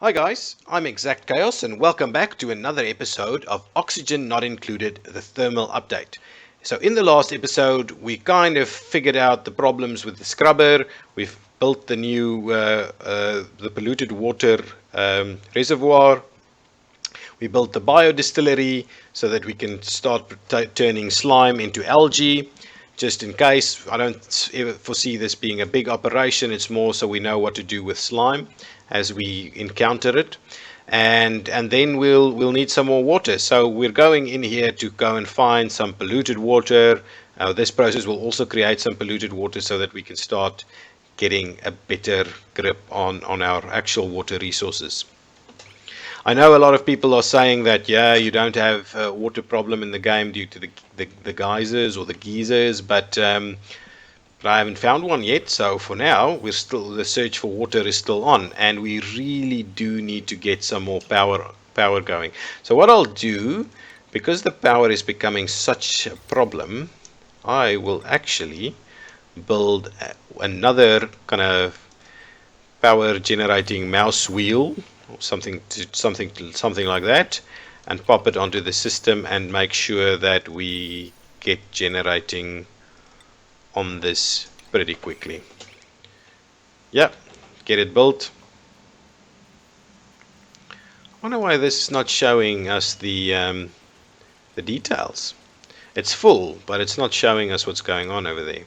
Hi guys, I'm ExactChaos and welcome back to another episode of Oxygen Not Included, the thermal update. So in the last episode, we kind of figured out the problems with the scrubber. We've built the new, the polluted water reservoir. We built the biodistillery so that we can start turning slime into algae. Just in case, I don't ever foresee this being a big operation. It's more so we know what to do with slime as we encounter it. And then we'll need some more water. So we're going in here to go and find some polluted water. This process will also create some polluted water so that we can start getting a better grip on our actual water resources. I know a lot of people are saying that, yeah, you don't have a water problem in the game due to the geysers or the geysers, but I haven't found one yet. So for now, the search for water is still on, and we really do need to get some more power going. So what I'll do, because the power is becoming such a problem, I will actually build another kind of power generating mouse wheel or something like that, and pop it onto the system and make sure that we get generating on this pretty quickly. Yeah, get it built. I wonder why this is not showing us the details. It's full, but it's not showing us what's going on over there.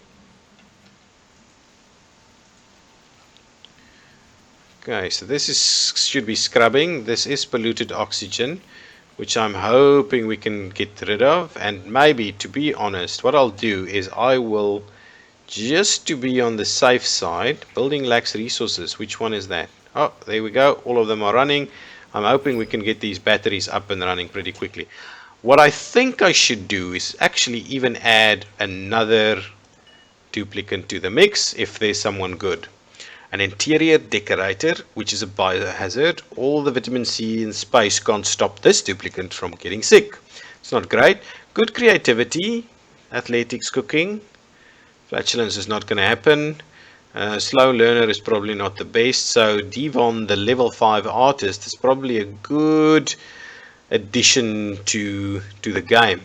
Okay, so this should be scrubbing. This is polluted oxygen, which I'm hoping we can get rid of. And maybe, to be honest, what I'll do is I will, just to be on the safe side, building lacks resources. Which one is that? Oh, there we go. All of them are running. I'm hoping we can get these batteries up and running pretty quickly. What I think I should do is actually even add another duplicate to the mix if there's someone good. An interior decorator, which is a biohazard. All the vitamin C in space can't stop this duplicate from getting sick. It's not great. Good creativity, athletics, cooking. Flatulence is not going to happen. Slow learner is probably not the best. So Devon, the level 5 artist, is probably a good addition to the game.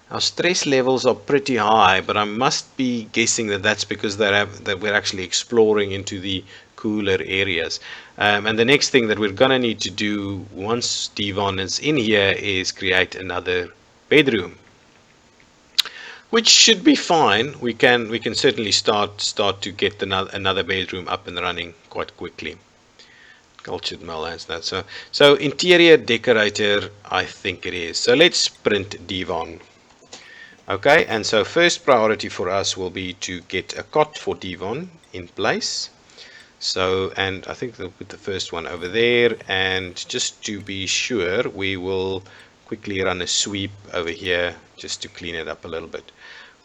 Our stress levels are pretty high, but I must be guessing that that's because that we're actually exploring into the cooler areas. And the next thing that we're gonna need to do once Devon is in here is create another bedroom, which should be fine. We can certainly start to get another bedroom up and running quite quickly. Cultured Mel has that. So interior decorator, I think it is. So let's print Devon. Okay, and so first priority for us will be to get a cot for Devon in place. So, and I think they'll put the first one over there, and just to be sure, we will quickly run a sweep over here just to clean it up a little bit.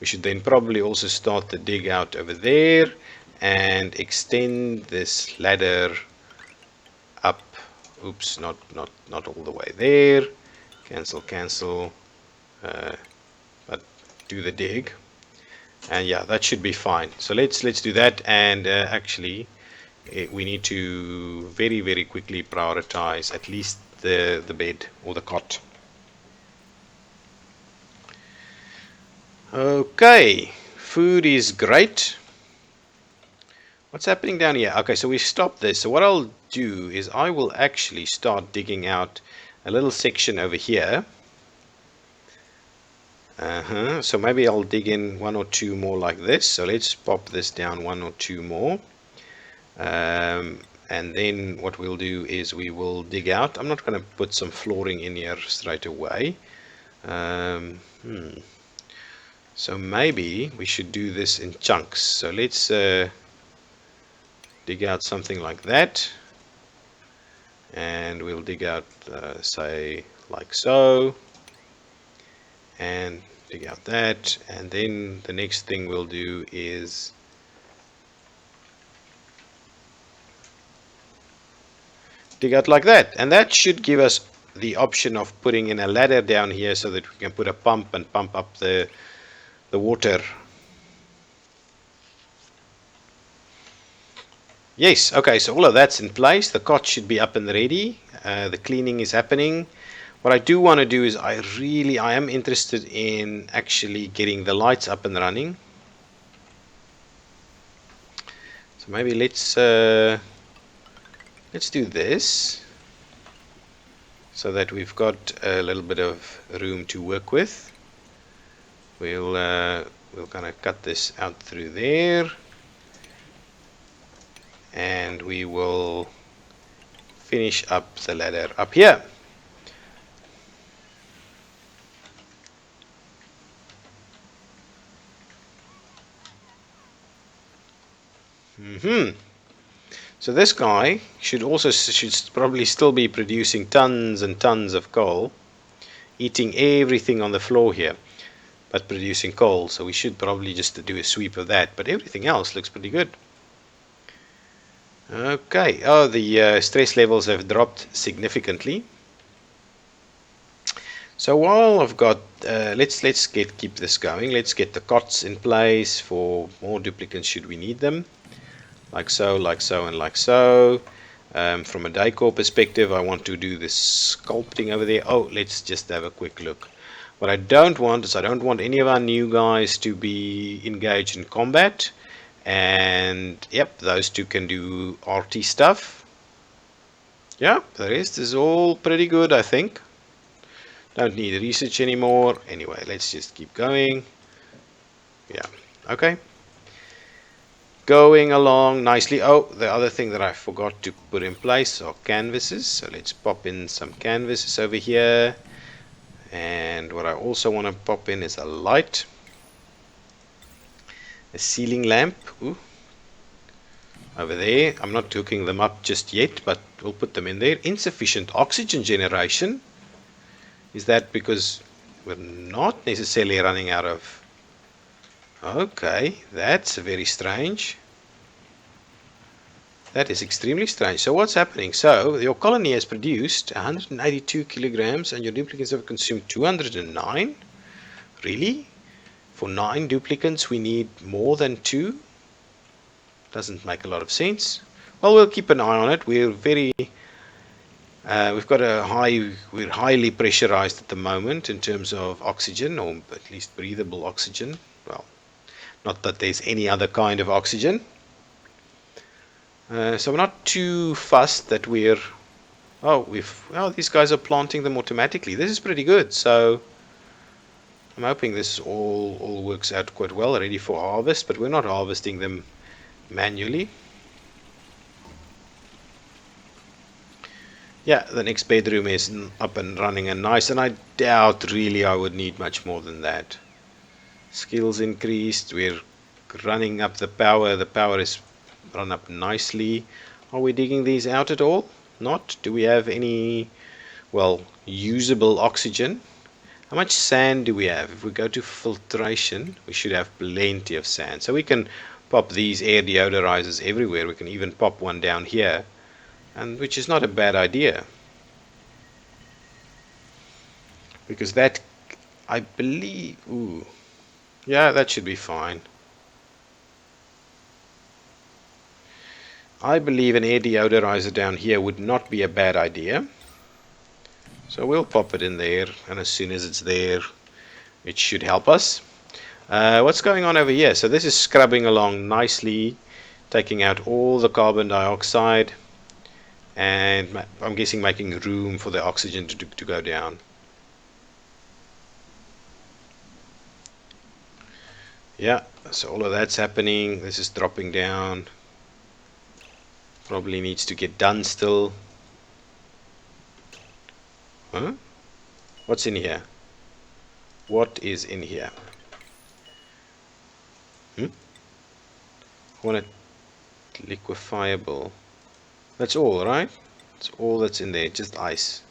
We should then probably also start the dig out over there and extend this ladder up. Oops, not all the way there. Cancel. Do the dig, and yeah, that should be fine. So let's do that, and actually we need to very quickly prioritize at least the bed or the cot. Okay, food is great. What's happening down here? Okay, so we stopped this. So what I'll do is I will actually start digging out a little section over here. So maybe I'll dig in one or two more like this. So let's pop this down one or two more. And then what we'll do is we will dig out. I'm not going to put some flooring in here straight away. So maybe we should do this in chunks. So let's dig out something like that. And we'll dig out, say, like so. And dig out that, and then the next thing we'll do is dig out like that, and that should give us the option of putting in a ladder down here so that we can put a pump and pump up the water. Yes, okay, so all of that's in place. The cot should be up and ready. The cleaning is happening. What I do want to do is I am interested in actually getting the lights up and running. So maybe let's do this so that we've got a little bit of room to work with. We'll kind of cut this out through there, and we will finish up the ladder up here. So this guy should probably still be producing tons and tons of coal, eating everything on the floor here, but producing coal. So we should probably just do a sweep of that, but everything else looks pretty good. Okay, oh, the stress levels have dropped significantly. So while I've got, let's keep this going. Let's get the cots in place for more duplicants should we need them. Like so, and like so. From a decor perspective, I want to do this sculpting over there. Oh, let's just have a quick look. What I don't want is I don't want any of our new guys to be engaged in combat. And yep, those two can do arty stuff. Yeah, the rest is all pretty good, I think. Don't need research anymore. Anyway, let's just keep going. Yeah, okay. Going along nicely. Oh, the other thing that I forgot to put in place are canvases. So let's pop in some canvases over here. And what I also want to pop in is a light. A ceiling lamp. Ooh. Over there. I'm not hooking them up just yet, but we'll put them in there. Insufficient oxygen generation. Is that because we're not necessarily running out of... Okay, that's very strange. That is extremely strange. So what's happening? So your colony has produced 182 kilograms and your duplicants have consumed 209? Really? For 9 duplicants we need more than 2? Doesn't make a lot of sense. Well, we'll keep an eye on it. We're we've got we're highly pressurized at the moment in terms of oxygen, or at least breathable oxygen. Well, not that there's any other kind of oxygen. So we're not too fussed that we're... Oh, these guys are planting them automatically. This is pretty good. So I'm hoping this all works out quite well, ready for harvest, but we're not harvesting them manually. Yeah, the next bedroom is up and running and nice, and I doubt really I would need much more than that. Skills increased, we're running up the power is run up nicely. Are we digging these out at all? Not. Do we have any, well, usable oxygen? How much sand do we have? If we go to filtration, we should have plenty of sand. So we can pop these air deodorizers everywhere. We can even pop one down here, and which is not a bad idea, because that, I believe, ooh, yeah, that should be fine. I believe an air deodorizer down here would not be a bad idea. So we'll pop it in there, and as soon as it's there, it should help us. What's going on over here? So this is scrubbing along nicely, taking out all the carbon dioxide, and I'm guessing making room for the oxygen to go down. Yeah, so all of that's happening. This is dropping down. Probably needs to get done still. Huh? What's in here? What is in here? I want it liquefiable. That's all, right? That's all that's in there, just ice.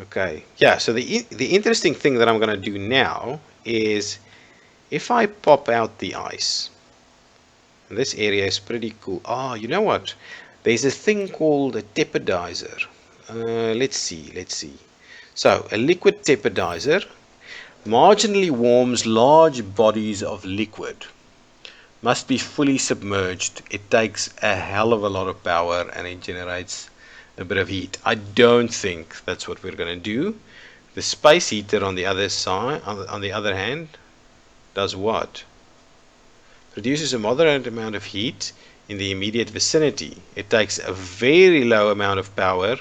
Okay, yeah, so the interesting thing that I'm going to do now is if I pop out the ice, and this area is pretty cool. Ah, you know what? There's a thing called a tepidizer. Let's see. So, a liquid tepidizer marginally warms large bodies of liquid. must be fully submerged. It takes a hell of a lot of power and it generates a bit of heat. I don't think that's what we're going to do. The space heater on the other side, on the other hand, does what? Produces a moderate amount of heat in the immediate vicinity. It takes a very low amount of power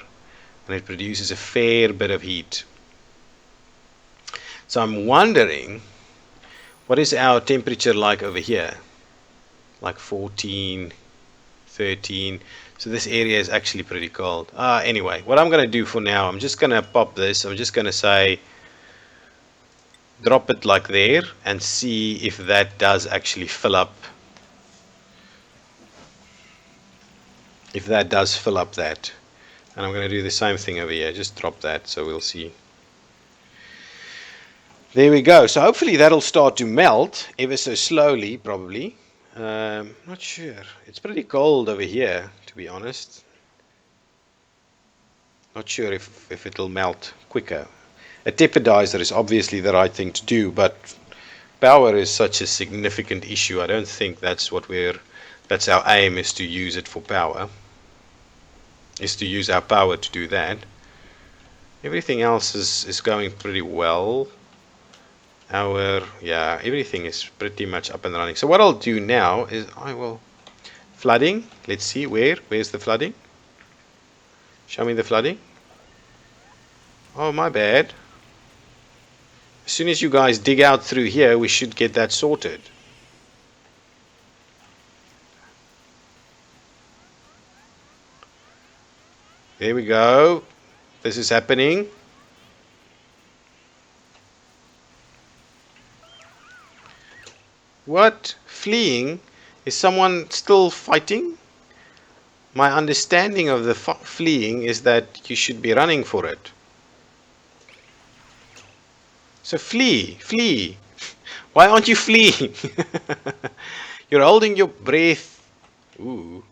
and it produces a fair bit of heat. So I'm wondering, what is our temperature like over here? Like 14, 13. So this area is actually pretty cold. Anyway, what I'm going to do for now, I'm just going to pop this. I'm just going to say, drop it like there and see if that does actually fill up. If that does fill up that. And I'm going to do the same thing over here. Just drop that so we'll see. There we go. So hopefully that'll start to melt ever so slowly, probably. Not sure. It's pretty cold over here, to be honest. Not sure if it'll melt quicker. A tepidizer is obviously the right thing to do, but power is such a significant issue. I don't think that's our aim, is to use it for power. Is to use our power to do that. Everything else is going pretty well. Everything is pretty much up and running. So what I'll do now is I will flooding. Let's see where's the flooding? Show me the flooding. Oh, my bad. As soon as you guys dig out through here, we should get that sorted. There we go. This is happening. What? Fleeing? Is someone still fighting? My understanding of the fleeing is that you should be running for it. So flee. Why aren't you fleeing? You're holding your breath. Ooh,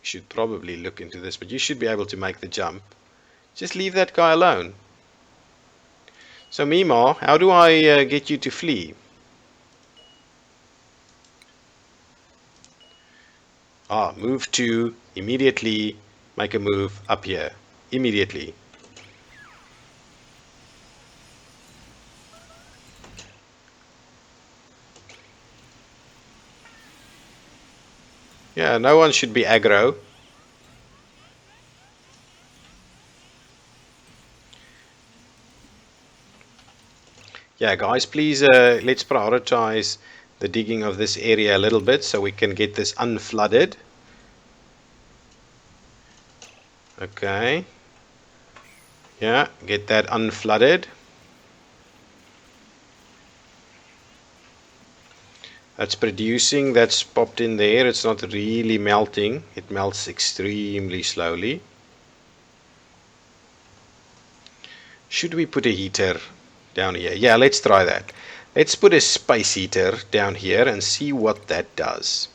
should probably look into this, but you should be able to make the jump. Just leave that guy alone. So Mima, how do I get you to flee? Move to, immediately make a move up here. Immediately. Yeah, no one should be aggro. Yeah, guys, please let's prioritize the digging of this area a little bit so we can get this unflooded. Okay. Yeah, get that unflooded. That's producing, that's popped in there. It's not really melting. It melts extremely slowly. Should we put a heater down here? Yeah, let's try that. Let's put a space heater down here and see what that does.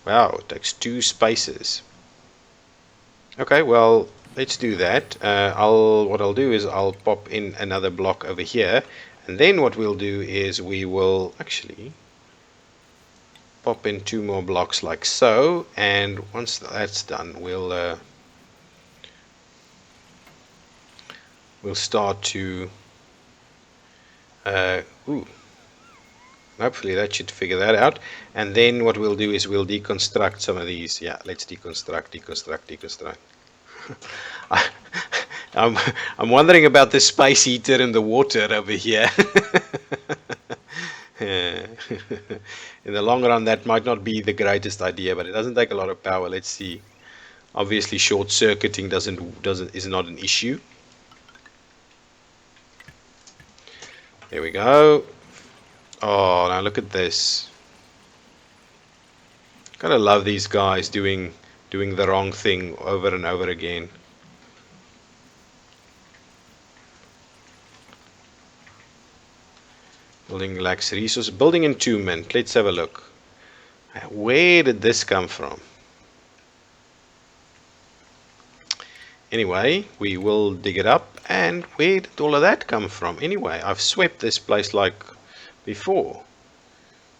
Wow, it takes 2 spaces. Okay, well, let's do that. What I'll do is I'll pop in another block over here, and then what we'll do is we will actually pop in 2 more blocks like so, and once that's done, we'll start to hopefully that should figure that out. And then what we'll do is we'll deconstruct some of these. Yeah, let's deconstruct. I'm wondering about the space heater in the water over here. In the long run, that might not be the greatest idea, but it doesn't take a lot of power. Let's see. Obviously, short circuiting is not an issue. There we go. Oh, now look at this. Gotta love these guys doing the wrong thing over and over again. Building lacks resources. Building entombment. Let's have a look. Where did this come from? Anyway, we will dig it up. And where did all of that come from? Anyway, I've swept this place like before.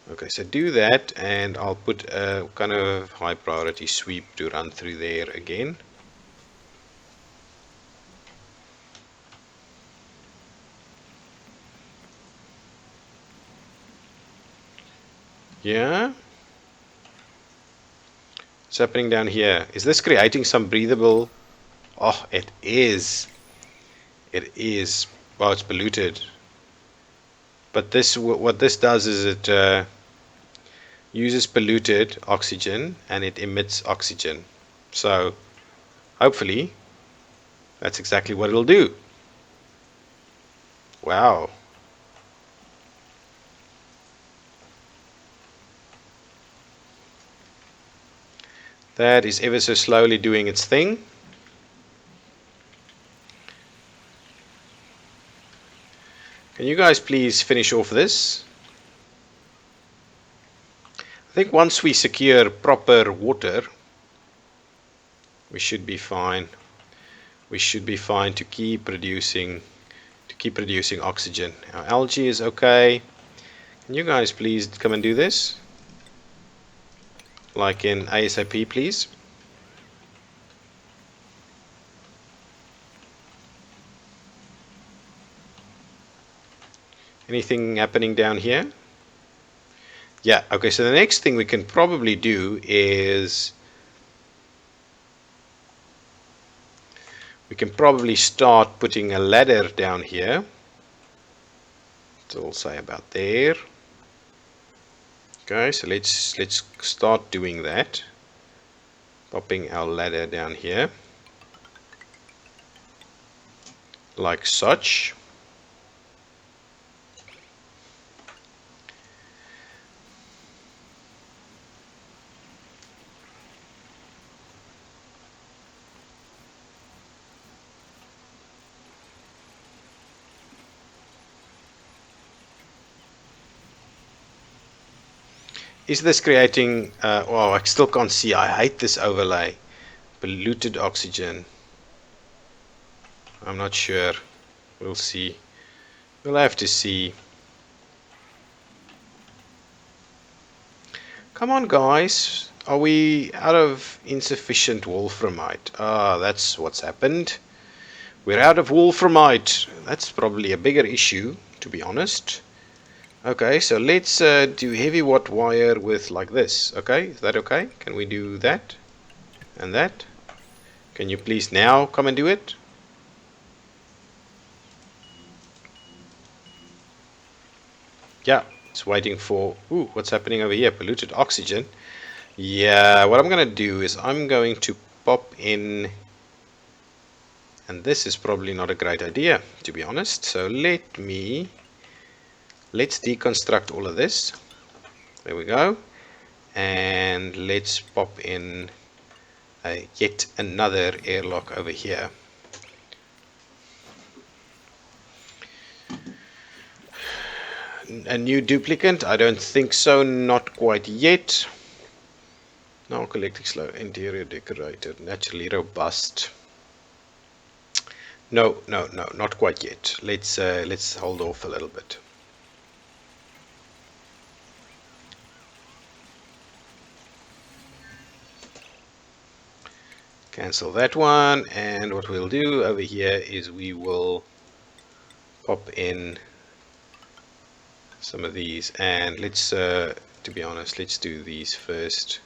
Okay, so do that, and I'll put a kind of high priority sweep to run through there again. Yeah. What's happening down here? Is this creating some breathable? Oh, it is. It is. Well, it's polluted. But this, what this does is it uses polluted oxygen and it emits oxygen. So hopefully that's exactly what it'll do. Wow. That is ever so slowly doing its thing. Can you guys please finish off this? I think once we secure proper water, we should be fine. We should be fine to keep producing oxygen. Our algae is okay. Can you guys please come and do this? Like in ASAP, please. Anything happening down here? Yeah, okay, so the next thing we can probably do is we can probably start putting a ladder down here. So we'll say about there. Okay, so let's start doing that. Popping our ladder down here. Like such. Is this creating, oh, I still can't see. I hate this overlay. Polluted oxygen. I'm not sure. We'll see. We'll have to see. Come on, guys. Are we out of insufficient wolframite? Ah, that's what's happened. We're out of wolframite. That's probably a bigger issue, to be honest. Okay, so let's do heavy watt wire with like this. Okay, is that okay? Can we do that and that? Can you please now come and do it? Yeah, it's waiting for... Ooh, what's happening over here? Polluted oxygen. Yeah, what I'm going to do is I'm going to pop in... And this is probably not a great idea, to be honest. So let's deconstruct all of this. There we go. And let's pop in yet another airlock over here. A new duplicate? I don't think so, not quite yet. No, collecting slow, interior decorator, naturally robust. No, not quite yet. Let's hold off a little bit. Cancel that one, and what we'll do over here is we will pop in some of these, and let's to be honest, let's do these first.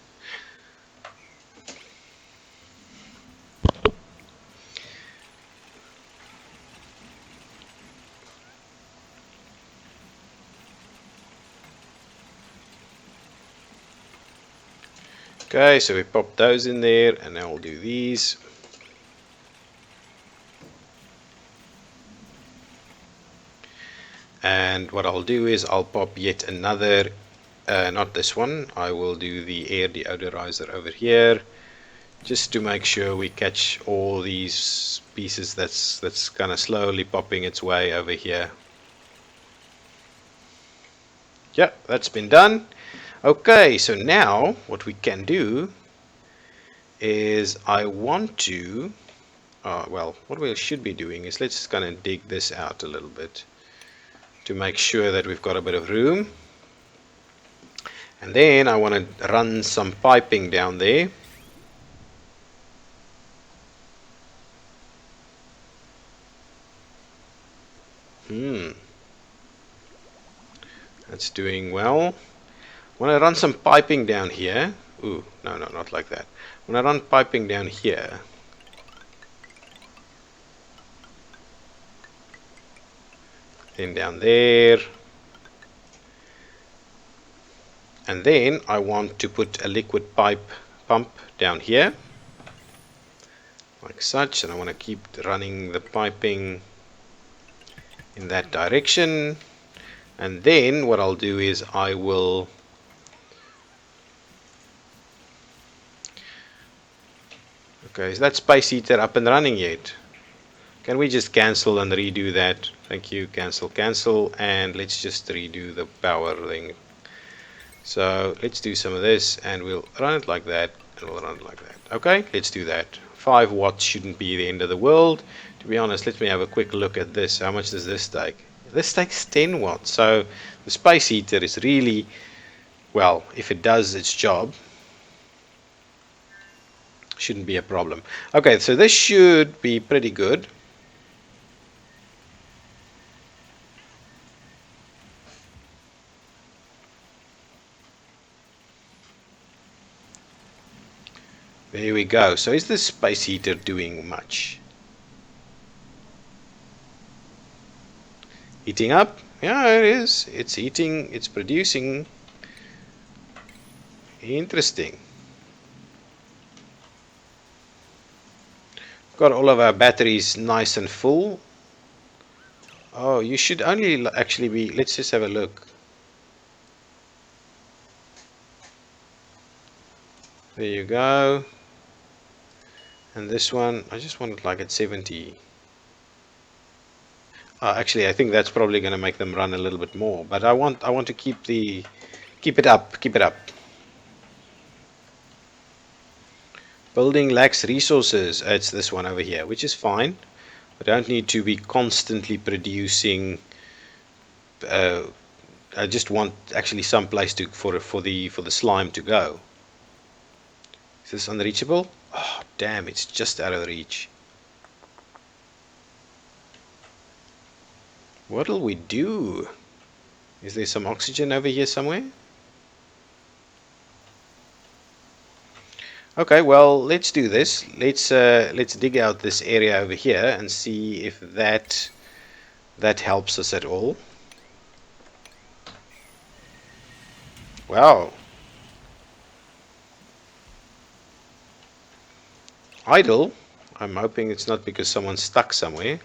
Okay, so we pop those in there, and now we'll do these. And what I'll do is I'll pop yet another, not this one, I will do the air deodorizer over here, just to make sure we catch all these pieces that's kind of slowly popping its way over here. Yeah, that's been done. Okay, so now what we can do is I want to well, what we should be doing is let's kind of dig this out a little bit to make sure that we've got a bit of room. And then I want to run some piping down there. That's doing well. I want to run some piping down here. Ooh, no, not like that. When I run piping down here, then down there, and then I want to put a liquid pipe pump down here, like such, and I want to keep running the piping in that direction. And then what I'll do is I will okay, is that space heater up and running yet? Can we just cancel and redo that? Thank you. Cancel, and let's just redo the power thing. So let's do some of this, and we'll run it like that, and we'll run it like that. Okay, let's do that. 5 watts shouldn't be the end of the world. To be honest, let me have a quick look at this. How much does this take? This takes 10 watts. So the space heater is really, well, if it does its job, shouldn't be a problem. Okay, so this should be pretty good. There we go. So is this space heater doing much? Heating up? Yeah, it is. It's heating, it's producing. Interesting. Got all of our batteries nice and full. Oh, you should only actually be, let's just have a look. There you go. And this one, I just want it like at 70. Actually, I think that's probably going to make them run a little bit more. But I want to keep it up. Building lacks resources. It's this one over here, which is fine. I don't need to be constantly producing. I just want actually some place for the slime to go. Is this unreachable? Oh, damn! It's just out of reach. What'll we do? Is there some oxygen over here somewhere? Okay, well, let's do this. Let's dig out this area over here and see if that helps us at all. Wow. Idle? I'm hoping it's not because someone's stuck somewhere.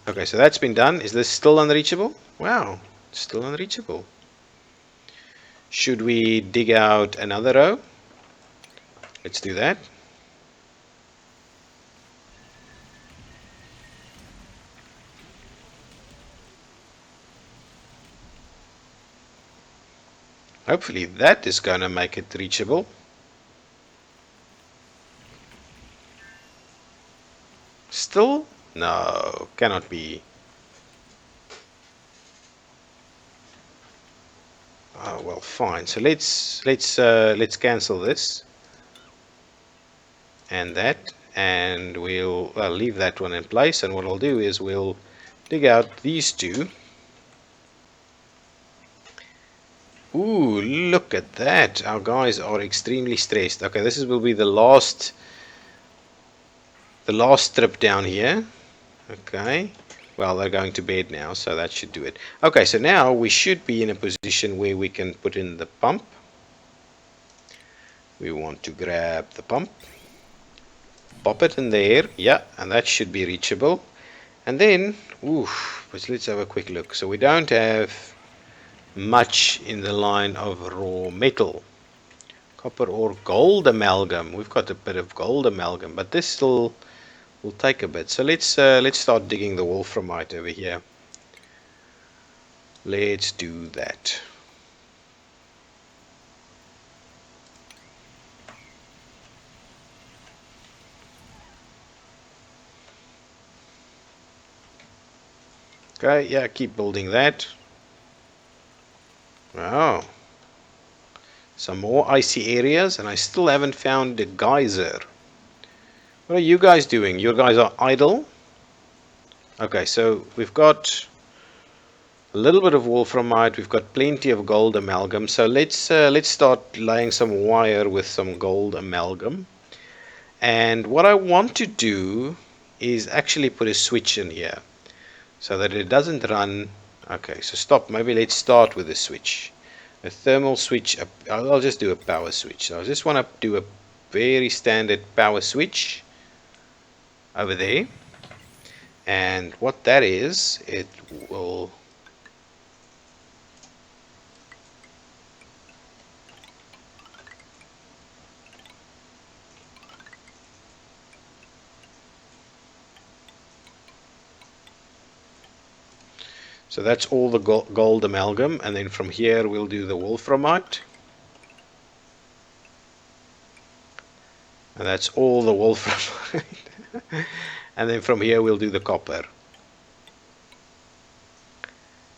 Okay, so that's been done. Is this still unreachable? Wow, still unreachable. Should we dig out another row? Let's do that. Hopefully that is going to make it reachable. Still? No, cannot be. Oh, well, fine. So let's cancel this and that, and we'll leave that one in place. And what I'll do is we'll dig out these two. Ooh, look at that! Our guys are extremely stressed. Okay, this will be the last trip down here. Okay. Well, they're going to bed now, so that should do it. Okay, so now we should be in a position where we can put in the pump. We want to grab the pump, pop it in there, yeah, and that should be reachable. And then, let's have a quick look. So we don't have much in the line of raw metal. Copper or gold amalgam. We've got a bit of gold amalgam, but this still will take a bit. So let's start digging the wolframite over here. Let's do that. Okay, yeah, keep building that. Wow. Some more icy areas, and I still haven't found the geyser. What are you guys doing? You guys are idle? Okay, so we've got a little bit of wolframite, we've got plenty of gold amalgam. So let's start laying some wire with some gold amalgam. And what I want to do is actually put a switch in here so that it doesn't run. Okay, so stop. Maybe let's start with a switch. A thermal switch. I'll just do a power switch. So I just want to do a very standard power switch over there. And what that is, it will. So that's all the gold amalgam, and then from here we'll do the wolframite. And that's all the wolframite. And then from here we'll do the copper.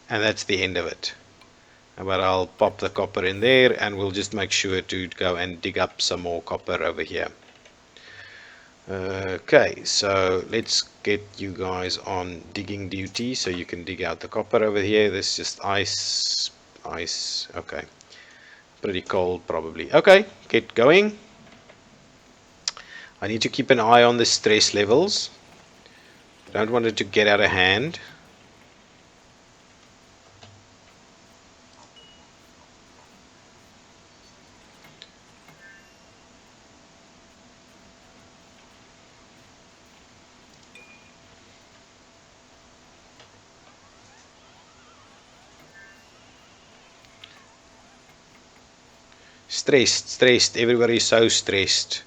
And that's the end of it. But I'll pop the copper in there, and we'll just make sure to go and dig up some more copper over here. Okay, so let's get you guys on digging duty so you can dig out the copper over here. This is just ice. Okay, pretty cold probably. Okay, get going. I need to keep an eye on the stress levels. Don't want it to get out of hand. Stressed. Everybody's so stressed.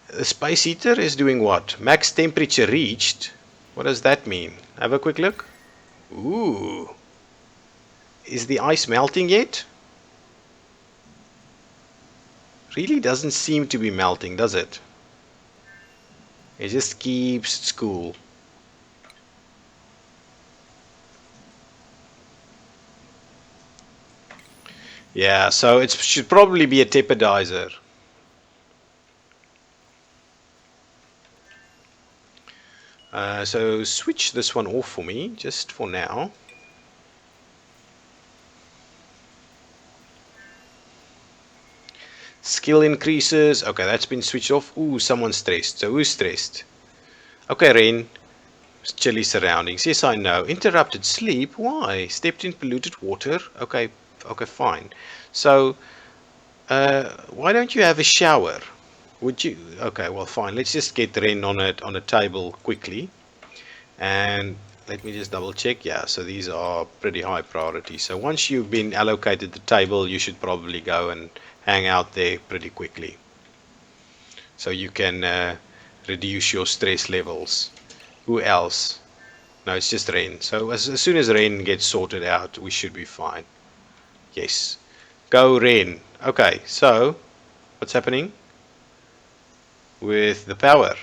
The space heater is doing what? Max temperature reached. What does that mean? Have a quick look. Ooh. Is the ice melting yet? Really doesn't seem to be melting, does it? It just keeps cool. Yeah, so it should probably be a tepidizer. So switch this one off for me, just for now. Skill increases. Okay, that's been switched off. Ooh, someone's stressed. So who's stressed? Okay, Rain. Chilly surroundings. Yes, I know. Interrupted sleep. Why? Stepped in polluted water. Okay, fine. So, why don't you have a shower? Would you? Okay, well, fine. Let's just get Ren on a table quickly, and let me just double check. Yeah, so these are pretty high priority. So once you've been allocated the table, you should probably go and hang out there pretty quickly, so you can reduce your stress levels. Who else? No, it's just Ren. So as soon as Ren gets sorted out, we should be fine. Yes. Go Ren. Okay, so what's happening with the power?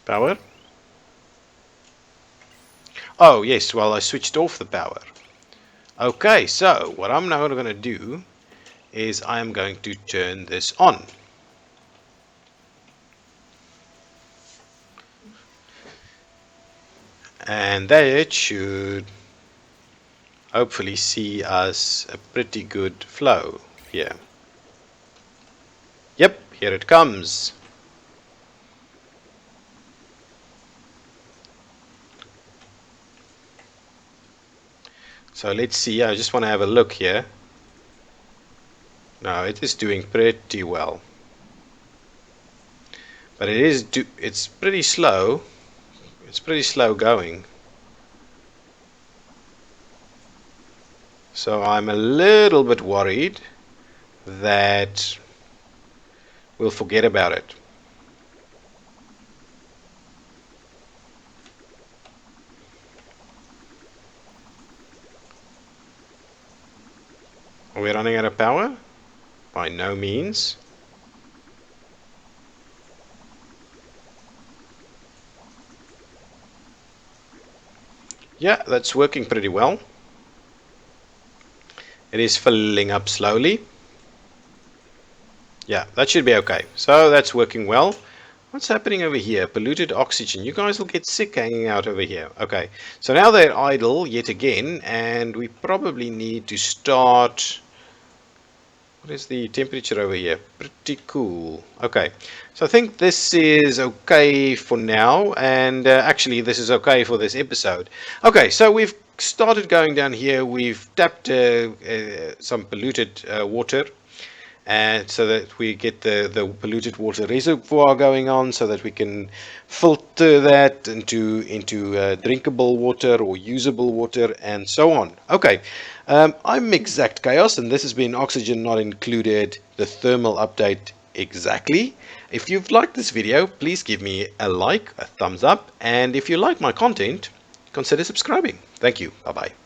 Power? Oh, yes, well, I switched off the power. Okay, so what I'm now going to do is I'm going to turn this on. And that should hopefully see us a pretty good flow here. Yep, here it comes. So let's see, I just want to have a look here. No, it is doing pretty well. But it's pretty slow. It's pretty slow going. So I'm a little bit worried that we'll forget about it. Are we running out of power? By no means. Yeah, that's working pretty well. It is filling up slowly. Yeah, that should be okay. So that's working well. What's happening over here? Polluted oxygen. You guys will get sick hanging out over here. Okay, so now they're idle yet again, and we probably need to start. What is the temperature over here? Pretty cool. Okay, so I think this is okay for now, and actually this is okay for this episode. Okay, so we've started going down here. We've tapped some polluted water, and so that we get the polluted water reservoir going on, so that we can filter that into drinkable water or usable water and so on. Okay, I'm Exact Chaos, and this has been Oxygen Not Included, the thermal update exactly. If you've liked this video, please give me a like, a thumbs up, and if you like my content, consider subscribing. Thank you. Bye bye.